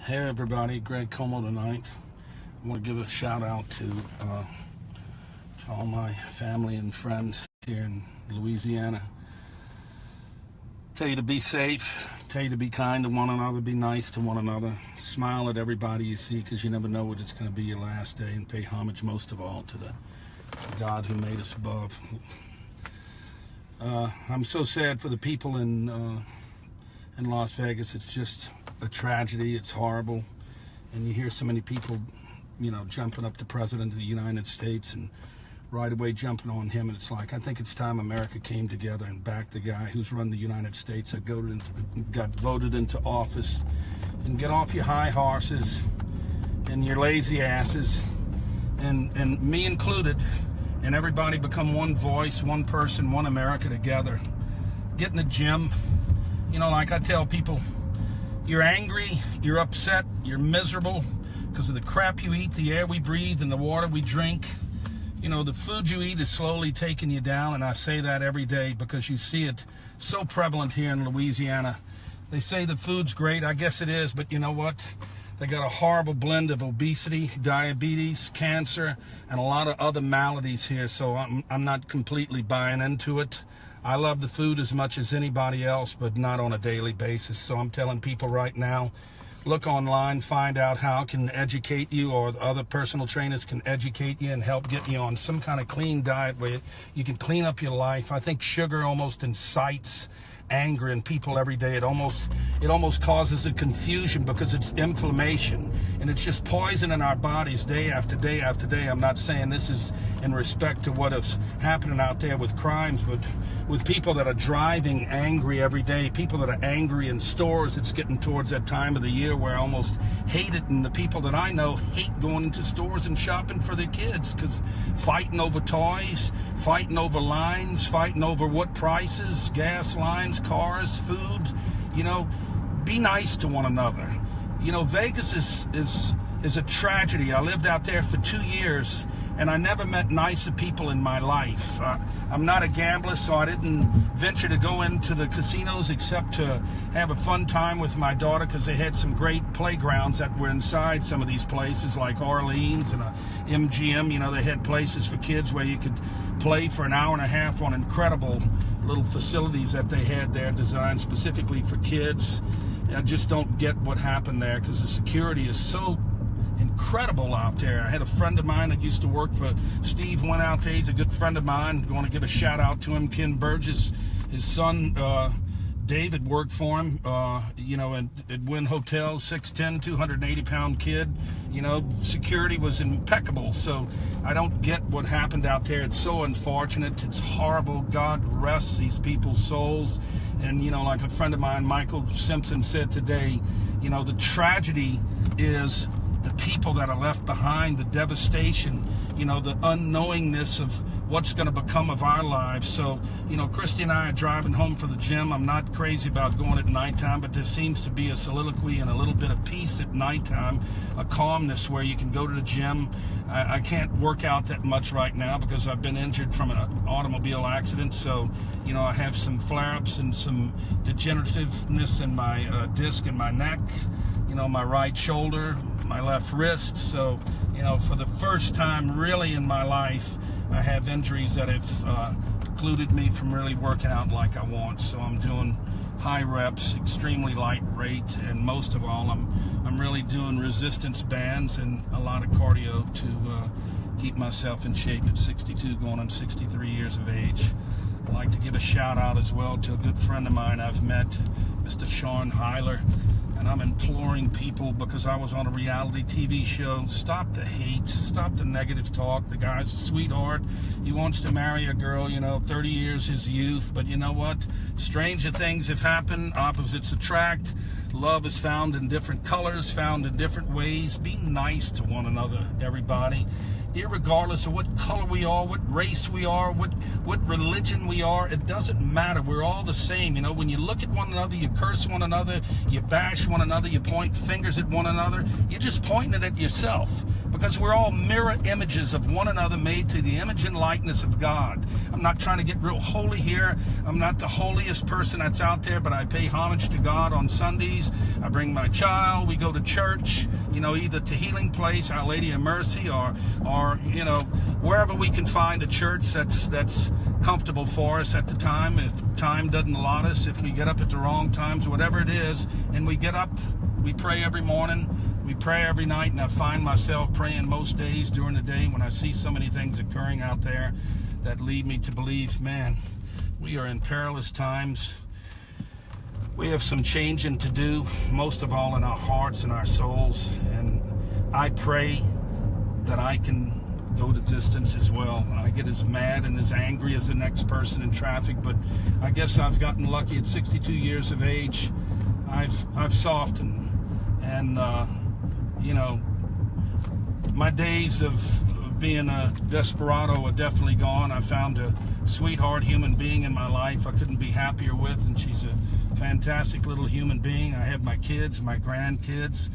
Hey everybody, Greg Como tonight. I want to give a shout out to all my family and friends here in Louisiana. Tell you to be safe, tell you to be kind to one another, be nice to one another, smile at everybody you see, because you never know what it's going to be your last day, and pay homage most of all to the God who made us above. I'm so sad for the people in Las Vegas. It's just a tragedy. It's horrible, and you hear so many people, jumping up the President of the United States and right away jumping on him, and it's like, I think it's time America came together and backed the guy who's run the United States, that got voted into office, and get off your high horses and your lazy asses, and me included, and everybody become one voice, one person, one America together. Get in the gym. Like I tell people, you're angry, you're upset, you're miserable because of the crap you eat, the air we breathe, and the water we drink. The food you eat is slowly taking you down, and I say that every day because you see it so prevalent here in Louisiana. They say the food's great. I guess it is, but you know what? They got a horrible blend of obesity, diabetes, cancer, and a lot of other maladies here, so I'm not completely buying into it. I love the food as much as anybody else, but not on a daily basis. So I'm telling people right now, look online, find out how I can educate you, or other personal trainers can educate you and help get you on some kind of clean diet where you can clean up your life. I think sugar almost incites anger in people every day. It almost causes a confusion because it's inflammation, and it's just poison in our bodies day after day after day. I'm not saying this is in respect to what is happening out there with crimes, but with people that are driving angry every day, people that are angry in stores. It's getting towards that time of the year where I almost hate it, and the people that I know hate going into stores and shopping for their kids, because fighting over toys, fighting over lines, fighting over what prices, gas lines, cars, food. Be nice to one another. Vegas is a tragedy. I lived out there for 2 years, and I never met nicer people in my life. I'm not a gambler, so I didn't venture to go into the casinos except to have a fun time with my daughter, because they had some great playgrounds that were inside some of these places, like Orleans and MGM. They had places for kids where you could play for an hour and a half on incredible little facilities that they had there designed specifically for kids. I just don't get what happened there, because the security is so incredible out there. I had a friend of mine that used to work for Steve, went out there. He's a good friend of mine. I want to give a shout out to him. Ken Burgess, his son David worked for him, and at Wynn Hotel, 6'10", 280-pound kid. Security was impeccable. So I don't get what happened out there. It's so unfortunate. It's horrible. God rest these people's souls. And, like a friend of mine, Michael Simpson, said today, the tragedy is the people that are left behind, the devastation, the unknowingness of what's going to become of our lives. So, Christy and I are driving home from the gym. I'm not crazy about going at nighttime, but there seems to be a soliloquy and a little bit of peace at nighttime, a calmness where you can go to the gym. I can't work out that much right now because I've been injured from an automobile accident. So, I have some flare-ups and some degenerativeness in my disc in my neck, my right shoulder, my left wrist. So, for the first time really in my life, I have injuries that have precluded me from really working out like I want. So I'm doing high reps, extremely light rate, and most of all, I'm really doing resistance bands and a lot of cardio to keep myself in shape at 62, going on 63 years of age. I'd like to give a shout out as well to a good friend of mine I've met, Mr. Sean Heiler. And I'm imploring people, because I was on a reality TV show, stop the hate, stop the negative talk. The guy's a sweetheart. He wants to marry a girl, 30 years his youth. But you know what? Stranger things have happened. Opposites attract. Love is found in different colors, found in different ways. Be nice to one another, everybody. irregardless of what color we are, what race we are, what religion we are. It doesn't matter. We're all the same. You know, when you look at one another, you curse one another, you bash one another, you point fingers at one another, you're just pointing it at yourself, because we're all mirror images of one another, made to the image and likeness of God. I'm not trying to get real holy here. I'm not the holiest person that's out there, but I pay homage to God on Sundays. I bring my child. We go to church, you know, either to Healing Place, Our Lady of Mercy, or you know, wherever we can find a church that's comfortable for us at the time. If time doesn't allot us, if we get up at the wrong times, whatever it is, and we get up, we pray every morning, we pray every night, and I find myself praying most days during the day when I see so many things occurring out there that lead me to believe, man, we are in perilous times. We have some changing to do, most of all in our hearts and our souls, and I pray that I can go the distance as well. I get as mad and as angry as the next person in traffic, but I guess I've gotten lucky. At 62 years of age, I've softened, and you know, my days of being a desperado are definitely gone. I found a sweetheart human being in my life I couldn't be happier with, and she's a fantastic little human being. I have my kids, my grandkids.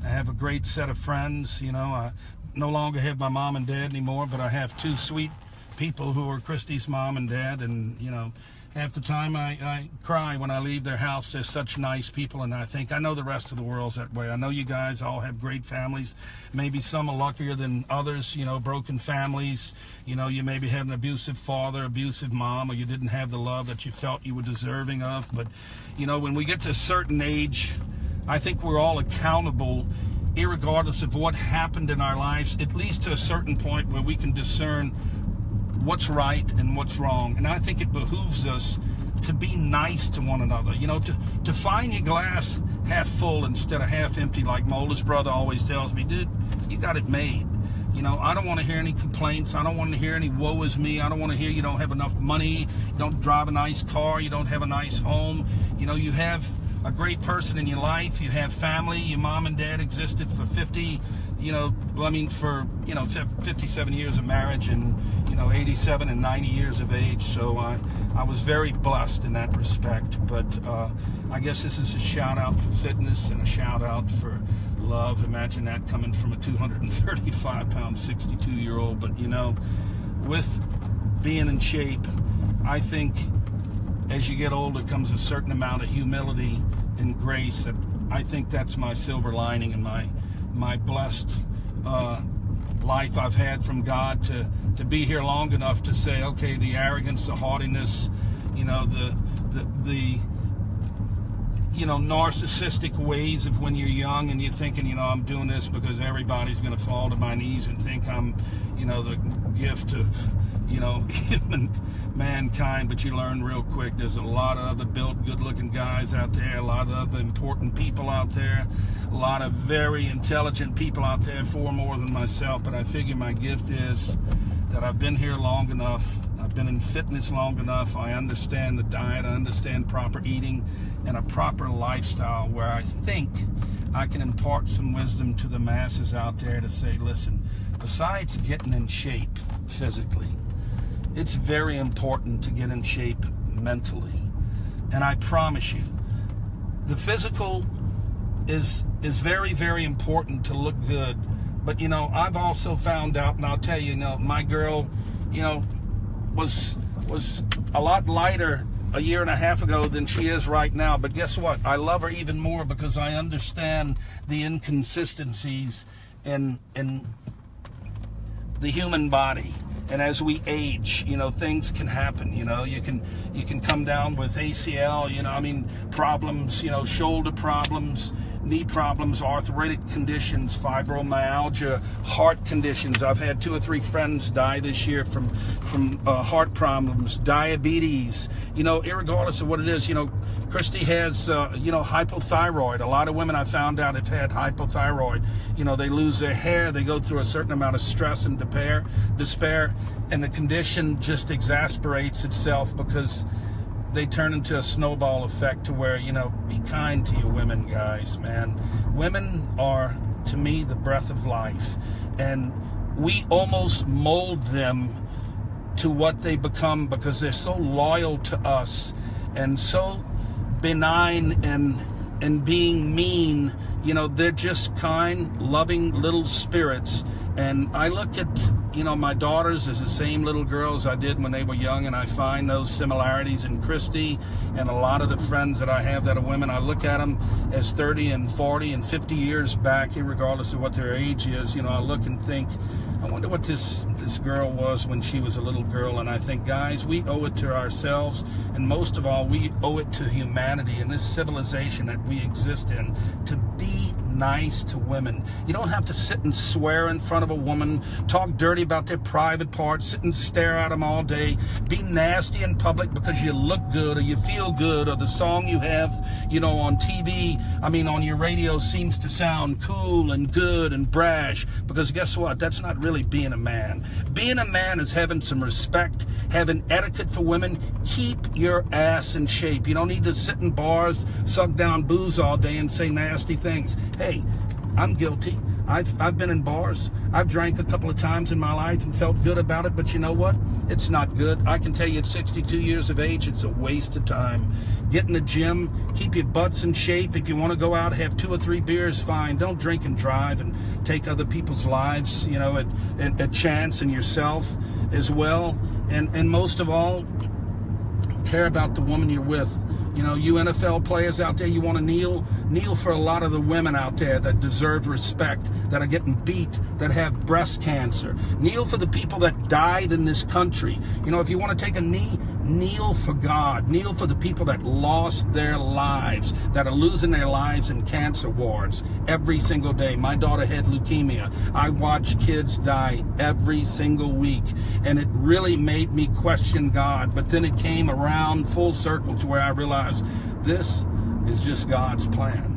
I have a great set of friends. You know, I no longer have my mom and dad anymore, but I have two sweet people who are Christy's mom and dad, and you know, half the time I cry when I leave their house. They're such nice people, and I think I know the rest of the world's that way. I know you guys all have great families. Maybe some are luckier than others, you know, broken families. You know, you maybe had an abusive father, abusive mom, or you didn't have the love that you felt you were deserving of. But, you know, when we get to a certain age, I think we're all accountable, irregardless of what happened in our lives, at least to a certain point where we can discern what's right and what's wrong. And I think it behooves us to be nice to one another, you know, to find your glass half full instead of half empty, like my oldest brother always tells me. Dude, you got it made. You know, I don't want to hear any complaints. I don't want to hear any woe is me. I don't want to hear you don't have enough money, you don't drive a nice car, you don't have a nice home. You know, you have a great person in your life, you have family, your mom and dad existed for 50, you know, I mean, for, you know, 57 years of marriage, and, you know, 87 and 90 years of age. So I was very blessed in that respect. But I guess this is a shout out for fitness and a shout out for love. Imagine that coming from a 235-pound 62-year-old. But, you know, with being in shape, I think as you get older comes a certain amount of humility and grace. That I think that's my silver lining in my blessed life I've had from God, to be here long enough to say, okay, the arrogance, the haughtiness, you know, the you know, narcissistic ways of when you're young and you're thinking, you know, I'm doing this because everybody's going to fall to my knees and think I'm, you know, the gift of, you know, mankind. But you learn real quick there's a lot of other built, good-looking guys out there, a lot of other important people out there, a lot of very intelligent people out there, far more than myself. But I figure my gift is that I've been here long enough, I've been in fitness long enough, I understand the diet, I understand proper eating and a proper lifestyle, where I think I can impart some wisdom to the masses out there to say, listen, besides getting in shape physically, it's very important to get in shape mentally. And I promise you, the physical is very, very important to look good. But, you know, I've also found out, and I'll tell you, you know, my girl, you know, was a lot lighter a year and a half ago than she is right now. But guess what? I love her even more because I understand the inconsistencies in the human body. And as we age, you know, things can happen. You know, you can come down with ACL, you know, I mean, problems, you know, shoulder problems, knee problems, arthritic conditions, fibromyalgia, heart conditions. I've had 2 or 3 friends die this year from heart problems, diabetes, you know, irregardless of what it is. You know, Christy has, you know, hypothyroid. A lot of women I found out have had hypothyroid. You know, they lose their hair, they go through a certain amount of stress and despair, and the condition just exasperates itself because they turn into a snowball effect to where, you know, be kind to your women, guys, man. Women are, to me, the breath of life. And we almost mold them to what they become because they're so loyal to us and so benign and being mean. You know, they're just kind, loving little spirits. And I look at, you know, my daughters as the same little girls I did when they were young, and I find those similarities in Christy and a lot of the friends that I have that are women. I look at them as 30 and 40 and 50 years back, regardless of what their age is. You know, I look and think, I wonder what this girl was when she was a little girl. And I think, guys, we owe it to ourselves, and most of all, we owe it to humanity and this civilization that we exist in, to be nice to women. You don't have to sit and swear in front of a woman, talk dirty about their private parts, sit and stare at them all day, be nasty in public because you look good or you feel good, or the song you have, you know, on TV, on your radio seems to sound cool and good and brash. Because guess what? That's not really being a man. Being a man is having some respect, having etiquette for women. Keep your ass in shape. You don't need to sit in bars, suck down booze all day and say nasty things. Hey, I'm guilty. I've been in bars. I've drank a couple of times in my life and felt good about it, but you know what? It's not good. I can tell you at 62 years of age, it's a waste of time. Get in the gym, keep your butts in shape. If you want to go out, have 2 or 3 beers, fine. Don't drink and drive and take other people's lives, you know, at chance, and yourself as well. And most of all, care about the woman you're with. You know, you NFL players out there, you want to kneel for a lot of the women out there that deserve respect, that are getting beat, that have breast cancer. Kneel for the people that died in this country. You know, if you want to take a knee, kneel for God. Kneel for the people that lost their lives, that are losing their lives in cancer wards every single day. My daughter had leukemia. I watch kids die every single week, and it really made me question God. But then it came around full circle to where I realized this is just God's plan.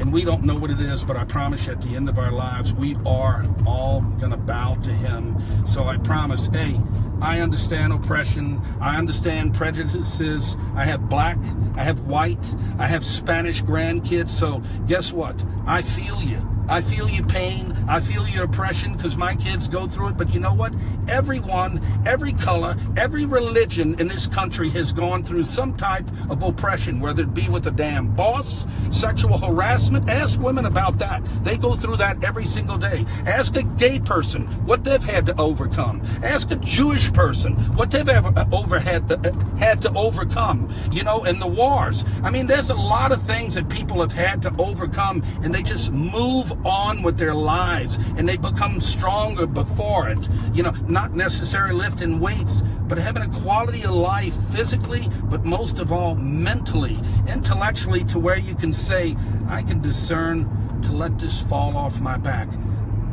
And we don't know what it is, but I promise you at the end of our lives, we are all going to bow to Him. So I promise, hey, I understand oppression. I understand prejudices. I have black, I have white, I have Spanish grandkids. So guess what? I feel you. I feel your pain. I feel your oppression because my kids go through it. But you know what? Everyone, every color, every religion in this country has gone through some type of oppression, whether it be with a damn boss, sexual harassment. Ask women about that. They go through that every single day. Ask a gay person what they've had to overcome. Ask a Jewish person what they've had to overcome, you know, and the wars. There's a lot of things that people have had to overcome, and they just move on with their lives, and they become stronger before it. You know, not necessarily lifting weights, but having a quality of life physically, but most of all mentally, intellectually, to where you can say, I can discern to let this fall off my back.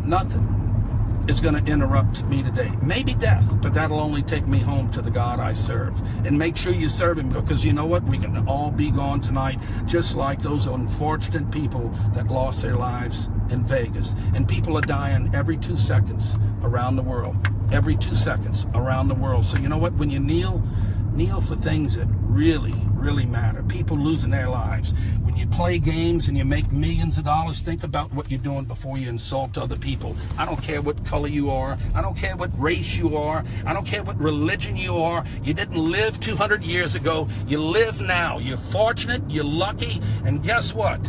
Nothing is going to interrupt me today. Maybe death, but that'll only take me home to the God I serve. And make sure you serve Him, because you know what? We can all be gone tonight, just like those unfortunate people that lost their lives in Vegas. And people are dying every 2 seconds around the world. Every 2 seconds around the world. So you know what? When you kneel for things that really, really matter. People losing their lives. When you play games and you make millions of dollars, think about what you're doing before you insult other people. I don't care what color you are. I don't care what race you are. I don't care what religion you are. You didn't live 200 years ago. You live now. You're fortunate. You're lucky. And guess what?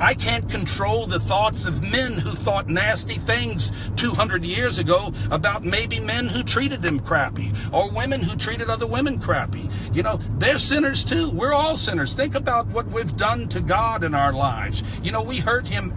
I can't control the thoughts of men who thought nasty things 200 years ago about maybe men who treated them crappy, or women who treated other women crappy. You know, they're sinners too. We're all sinners. Think about what we've done to God in our lives. You know, we hurt Him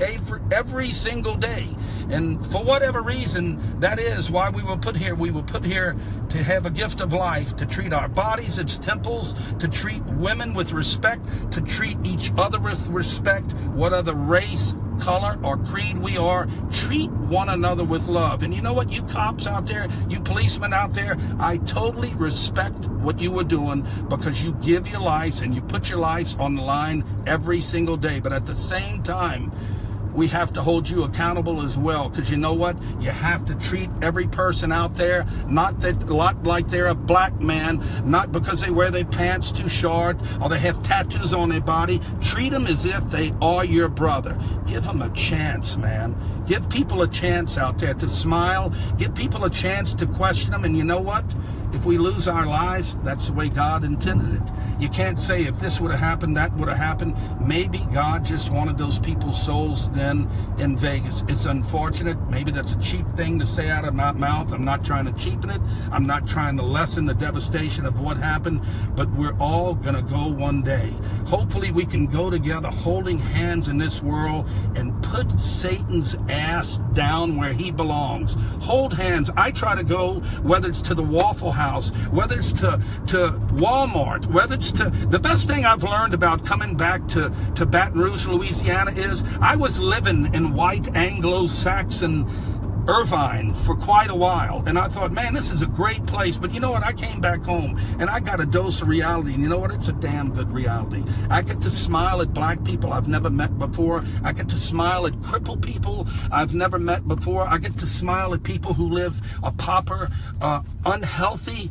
every single day. And for whatever reason that is, why we were put here. We were put here to have a gift of life, to treat our bodies as temples, to treat women with respect, to treat each other with respect. What other race, color, or creed we are, treat one another with love. And you know what, you cops out there, you policemen out there, I totally respect what you were doing, because you give your lives and you put your lives on the line every single day. But at the same time, we have to hold you accountable as well, because you know what? You have to treat every person out there not like they're a black man, not because they wear their pants too short or they have tattoos on their body. Treat them as if they are your brother. Give them a chance, man. Give people a chance out there to smile. Give people a chance to question them. And you know what? If we lose our lives, that's the way God intended it. You can't say if this would have happened, that would have happened. Maybe God just wanted those people's souls then in Vegas. It's unfortunate. Maybe that's a cheap thing to say out of my mouth. I'm not trying to cheapen it. I'm not trying to lessen the devastation of what happened, but we're all going to go one day. Hopefully we can go together holding hands in this world and put Satan's ass down where he belongs. Hold hands. I try to go, whether it's to the Waffle House, whether it's to Walmart, whether it's to, the best thing I've learned about coming back to Baton Rouge, Louisiana is I was living in white Anglo-Saxon Irvine for quite a while, and I thought, man, this is a great place. But you know what? I came back home and I got a dose of reality, and you know what? It's a damn good reality. I get to smile at black people I've never met before. I get to smile at crippled people I've never met before. I get to smile at people who live a pauper, unhealthy,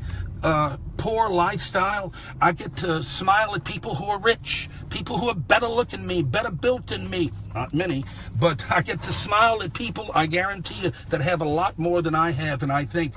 poor lifestyle. I get to smile at people who are rich, people who are better looking than me, better built than me. Not many, but I get to smile at people, I guarantee you, that have a lot more than I have. And I think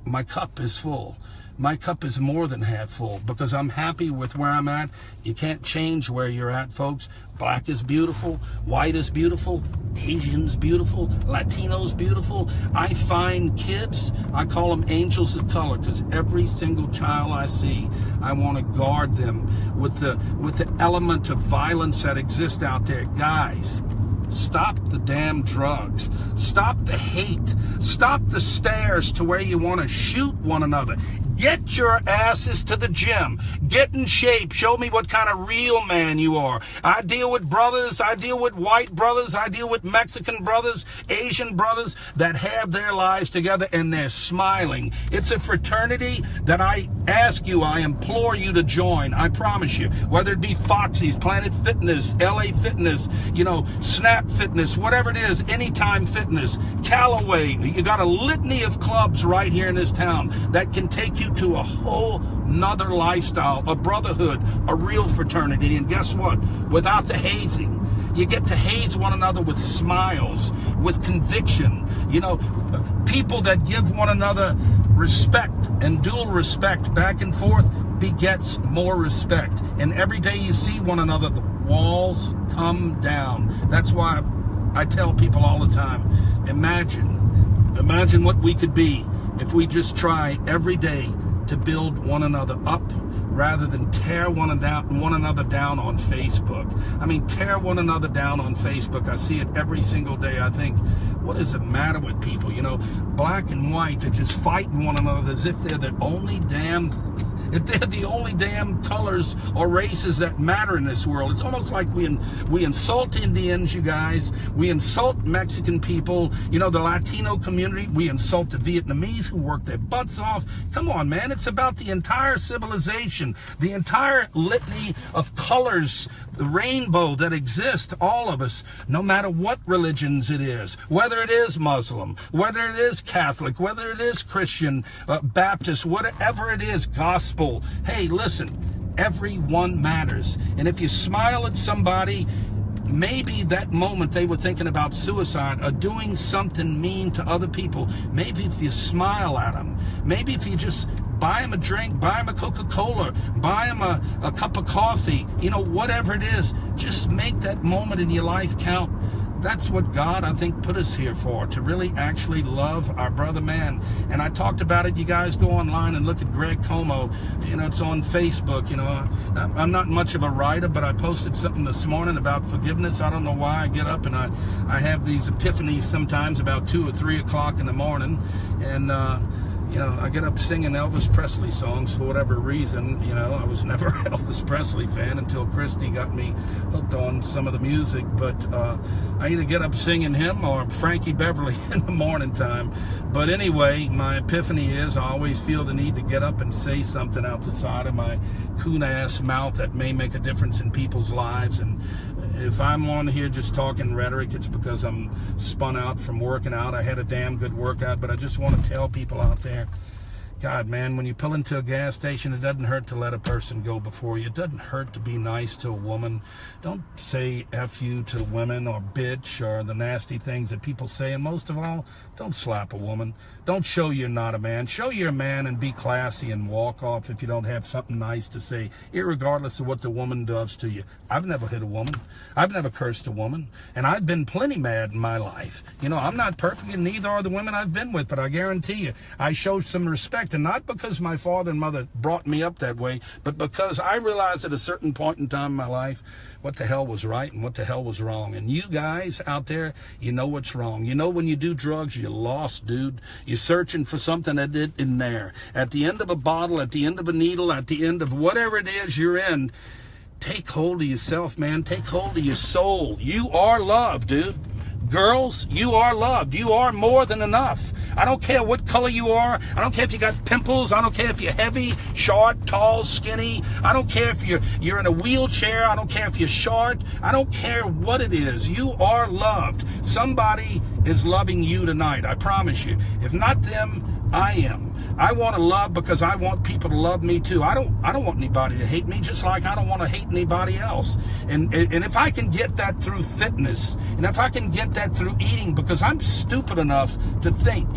my cup is full. My cup is more than half full because I'm happy with where I'm at. You can't change where you're at, folks. Black is beautiful. White is beautiful. Asian's beautiful. Latino's beautiful. I find kids, I call them angels of color, because every single child I see, I want to guard them with the element of violence that exists out there. Guys, stop the damn drugs. Stop the hate. Stop the stares to where you want to shoot one another. Get your asses to the gym. Get in shape. Show me what kind of real man you are. I deal with brothers. I deal with white brothers. I deal with Mexican brothers, Asian brothers that have their lives together and they're smiling. It's a fraternity that I ask you, I implore you to join. I promise you. Whether it be Foxy's, Planet Fitness, LA Fitness, Snap Fitness, whatever it is, Anytime Fitness, Callaway. You got a litany of clubs right here in this town that can take you to a whole nother lifestyle, a brotherhood, a real fraternity. And guess what? Without the hazing, you get to haze one another with smiles, with conviction. People that give one another respect and dual respect back and forth begets more respect. And every day you see one another, the walls come down. That's why I tell people all the time, imagine what we could be if we just try every day to build one another up rather than tear one another down on Facebook. I mean, tear one another down on Facebook. I see it every single day. I think, what is the matter with people? Black and white, they're just fighting one another as if they're the only damn colors or races that matter in this world. It's almost like we insult Indians, you guys. We insult Mexican people, the Latino community. We insult the Vietnamese who work their butts off. Come on, man. It's about the entire civilization, the entire litany of colors, the rainbow that exists, all of us, no matter what religions it is, whether it is Muslim, whether it is Catholic, whether it is Christian, Baptist, whatever it is, gospel. Hey, listen, everyone matters. And if you smile at somebody, maybe that moment they were thinking about suicide or doing something mean to other people, maybe if you smile at them, maybe if you just buy them a drink, buy them a Coca-Cola, buy them a cup of coffee, whatever it is, just make that moment in your life count. That's what God, I think, put us here for, to really actually love our brother man. And I talked about it. You guys go online and look at Greg Como. It's on Facebook. I'm not much of a writer, but I posted something this morning about forgiveness. I don't know why I get up and I have these epiphanies sometimes about 2 or 3 o'clock in the morning. And, I get up singing Elvis Presley songs for whatever reason. I was never an Elvis Presley fan until Christy got me hooked on some of the music. But I either get up singing him or Frankie Beverly in the morning time. But anyway, my epiphany is I always feel the need to get up and say something out the side of my coon-ass mouth that may make a difference in people's lives. And if I'm on here just talking rhetoric, it's because I'm spun out from working out. I had a damn good workout, but I just want to tell people out there, God, man, when you pull into a gas station, it doesn't hurt to let a person go before you. It doesn't hurt to be nice to a woman. Don't say F you to women or bitch or the nasty things that people say. And most of all, don't slap a woman. Don't show you're not a man. Show you're a man and be classy and walk off if you don't have something nice to say, irregardless of what the woman does to you. I've never hit a woman. I've never cursed a woman. And I've been plenty mad in my life. You know, I'm not perfect, and neither are the women I've been with, but I guarantee you, I show some respect. And not because my father and mother brought me up that way, but because I realized at a certain point in time in my life what the hell was right and what the hell was wrong. And you guys out there, you know what's wrong. You know when you do drugs, you're lost, dude. You're searching for something that isn't there. At the end of a bottle, at the end of a needle, at the end of whatever it is you're in, take hold of yourself, man. Take hold of your soul. You are loved, dude. Girls, you are loved. You are more than enough. I don't care what color you are. I don't care if you got pimples. I don't care if you're heavy, short, tall, skinny. I don't care if you're in a wheelchair. I don't care if you're short. I don't care what it is. You are loved. Somebody is loving you tonight. I promise you. If not them, I am. I want to love because I want people to love me too. I don't want anybody to hate me, just like I don't want to hate anybody else. And if I can get that through fitness, and if I can get that through eating, because I'm stupid enough to think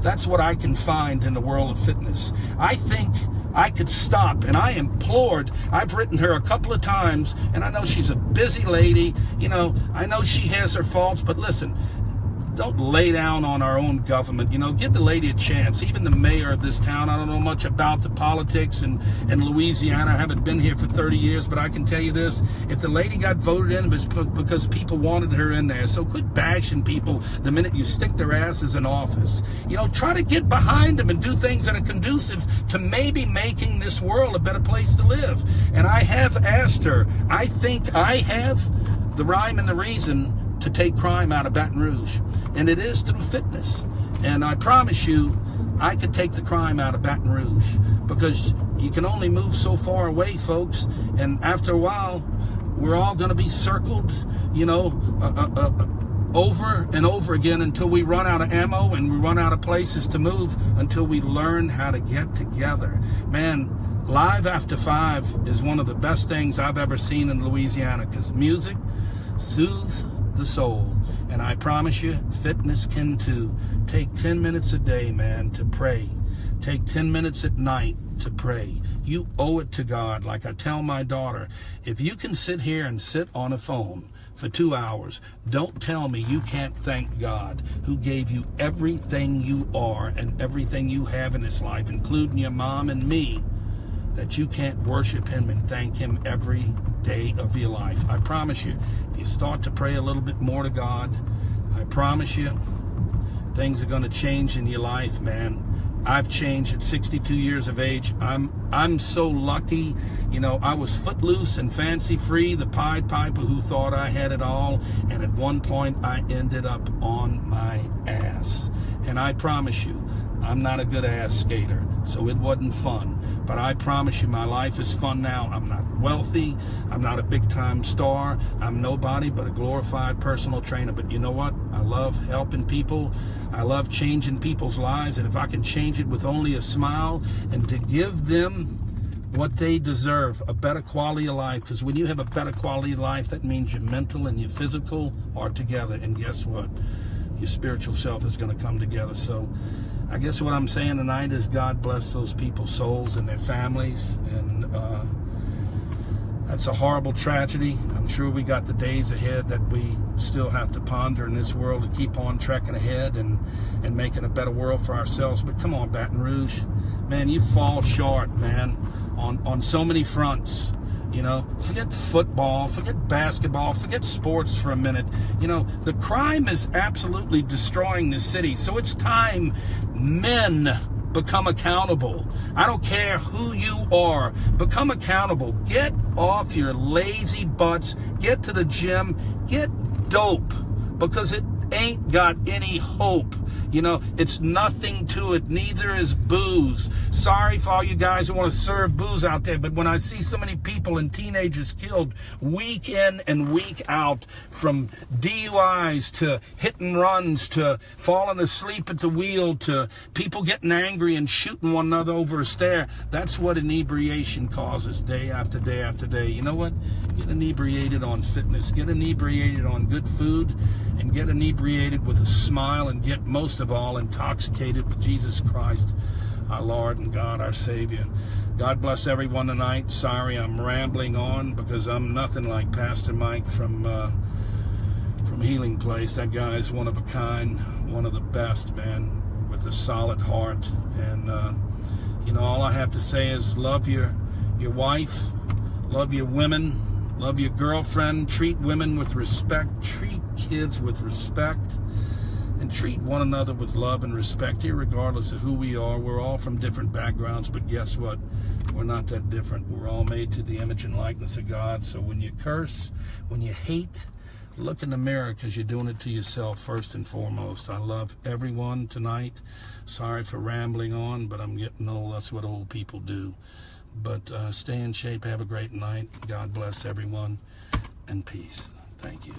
that's what I can find in the world of fitness. I think I could stop, and I implored. I've written her a couple of times, and I know she's a busy lady. You know, I know she has her faults, but listen, don't lay down on our own government. You know, give the lady a chance. Even the mayor of this town, I don't know much about the politics in Louisiana. I haven't been here for 30 years, but I can tell you this. If the lady got voted in, it's because people wanted her in there. So quit bashing people the minute you stick their asses in office. You know, try to get behind them and do things that are conducive to maybe making this world a better place to live. And I have asked her, I think I have the rhyme and the reason to take crime out of Baton Rouge, and it is through fitness. And I promise you, I could take the crime out of Baton Rouge, because you can only move so far away, folks, and after a while, we're all going to be circled, you know, over and over again until we run out of ammo and we run out of places to move, until we learn how to get together. Man, Live After 5 is one of the best things I've ever seen in Louisiana, because music soothes the soul, and I promise you, fitness can too. Take 10 minutes a day, man, to pray. Take 10 minutes at night to pray. You owe it to God. Like I tell my daughter, if you can sit here and sit on a phone for 2 hours, don't tell me you can't thank God, who gave you everything you are and everything you have in this life, including your mom and me, that you can't worship him and thank him every day of your life. I promise you, if you start to pray a little bit more to God, I promise you, things are going to change in your life, man. I've changed at 62 years of age. I'm so lucky. You know, I was footloose and fancy free, the Pied Piper who thought I had it all, and at one point I ended up on my ass. And I promise you, I'm not a good ass skater, so it wasn't fun. But I promise you, my life is fun now. I'm not wealthy. I'm not a big-time star. I'm nobody but a glorified personal trainer. But you know what? I love helping people. I love changing people's lives. And if I can change it with only a smile and to give them what they deserve, a better quality of life. Because when you have a better quality of life, that means your mental and your physical are together. And guess what? Your spiritual self is going to come together. So I guess what I'm saying tonight is God bless those people's souls and their families. And that's a horrible tragedy. I'm sure we got the days ahead that we still have to ponder in this world to keep on trekking ahead and making a better world for ourselves. But come on, Baton Rouge. Man, you fall short, man, on so many fronts. You know, forget football, forget basketball, forget sports for a minute. You know, the crime is absolutely destroying this city. So it's time men become accountable. I don't care who you are. Become accountable. Get off your lazy butts. Get to the gym. Get dope, because it ain't got any hope. You know, it's nothing to it. Neither is booze. Sorry for all you guys who want to serve booze out there, but when I see so many people and teenagers killed week in and week out, from DUIs to hit and runs to falling asleep at the wheel to people getting angry and shooting one another over a stair, that's what inebriation causes day after day after day. You know what? Get inebriated on fitness. Get inebriated on good food, and get inebriated with a smile, and get, most of all, intoxicated with Jesus Christ, our Lord and God, our Savior. God bless everyone tonight. Sorry I'm rambling on, because I'm nothing like Pastor Mike from Healing Place. That guy is one of a kind, one of the best, man, with a solid heart. And you know, all I have to say is love your wife, love your women, love your girlfriend, treat women with respect, treat kids with respect, and treat one another with love and respect, regardless of who we are. We're all from different backgrounds, but guess what? We're not that different. We're all made to the image and likeness of God. So when you curse, when you hate, look in the mirror, because you're doing it to yourself first and foremost. I love everyone tonight. Sorry for rambling on, but I'm getting old. That's what old people do. But stay in shape. Have a great night. God bless everyone, and peace. Thank you.